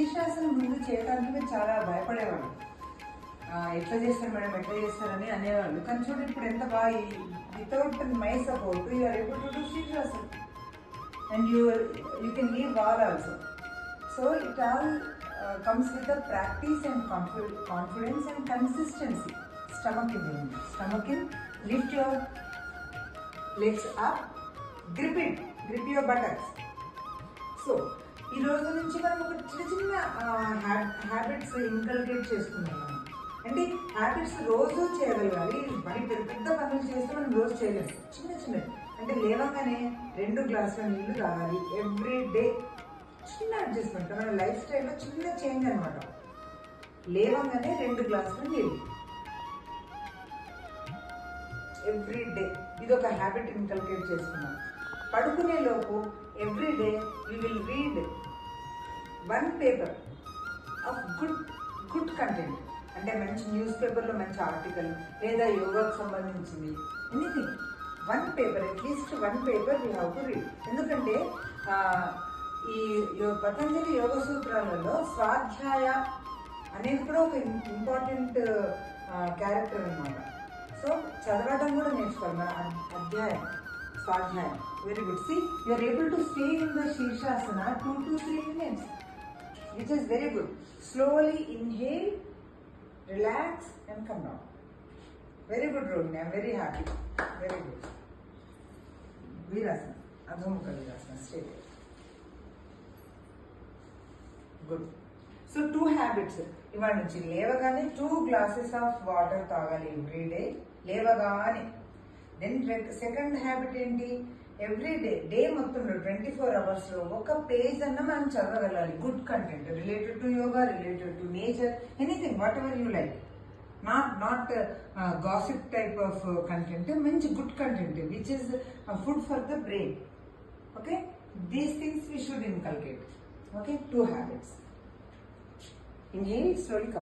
శీర్షాసనం ముందు చేయడానికి మీరు చాలా భయపడేవాళ్ళు. ఎట్లా చేస్తారు మేడం, ఎట్లా చేస్తారని అనేవాళ్ళు. కానీ చూడండి ఇప్పుడు ఎంత బాగా, without my support you are able to do shirshasana and you can leave wall also. So it all comes with the practice and confidence and consistency. Stomach in, lift your legs up, grip your buttocks. So ఈ రోజు నుంచి మనం ఒక చిన్న habits inculcate చేసుకున్నాం. అంటే habits రోజు చేయగలగాలి. మరి పెద్ద పనులు చేస్తే మనం రోజు చేయలేము. చిన్న అంటే లేవగానే 2 గ్లాసుల నీళ్లు తాగాలి ఎవ్రీ డే. చిన్న అడ్జస్ట్మెంట్, మన లైఫ్ స్టైల్లో చిన్న చేంజ్ అనమాట. లేవగానే 2 గ్లాసుల నీళ్ళు ఎవ్రీ డే, ఇది ఒక హ్యాబిట్ ఇన్కల్కేట్ చేసుకున్నాం. పడుకునే లోపు every day you will read 1 paper of good content. అంటే మంచి న్యూస్ పేపర్లో మంచి ఆర్టికల్ లేదా యోగాకు సంబంధించింది, anything. 1 paper, at least 1 paper we have to read. ఎందుకంటే ఈ పతంజలి యోగ సూత్రాలలో స్వాధ్యాయ అనేది కూడా ఒక ఇంపార్టెంట్ క్యారెక్టర్ అనమాట. సో చదవడం కూడా నేర్చుకోవాలి. మన అధ్యాయం, స్వాధ్యాయం. Very good. See you are able to stay in the shirshasana 2 to 3 minutes, which is very good. Slowly inhale, relax and come down. Very good, Rohini. I am very happy. Very good. Virasana, Adhomukha Virasana. Stay there. Good. So 2 habits ఇవాళ నుంచి. లేవగానే 2 glasses of water తాగాలి every day, లేవగానే. Then second habit ఏంటి, every day మొత్తంలో 24 hours ఒక page అన్న మనం చదవగలాలి. Good content related to yoga, related to nature, anything, whatever you like. Not gossip type of content, మంచి good content which is food for the brain. Okay, these things we should inculcate. Okay, 2 habits. Inhale, slowly come.